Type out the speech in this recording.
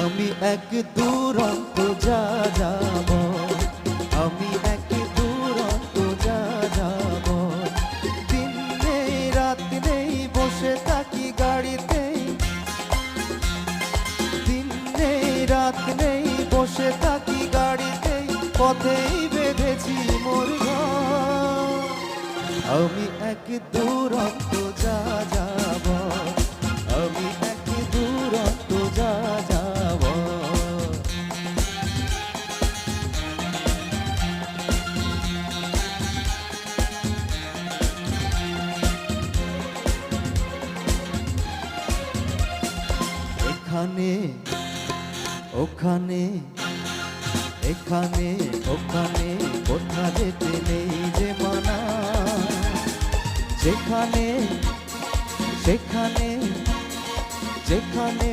আমি এক দুরন্ত যা যাব, আমি এক দুরন্ত যা যাব। দিন নেই রাত নেই বসে থাকি গাড়িতে, দিন নেই রাত নেই বসে থাকি গাড়িতে, পথেই বেঁধেছি মোর ঘর। আমি এক দুরন্ত যা যাব, আমি এক দুরন্ত যা যাব। এখানে ওখানে এখানে ওখানে কোথা যেতে নেই যে মানা, যেখানে সেখানে যেখানে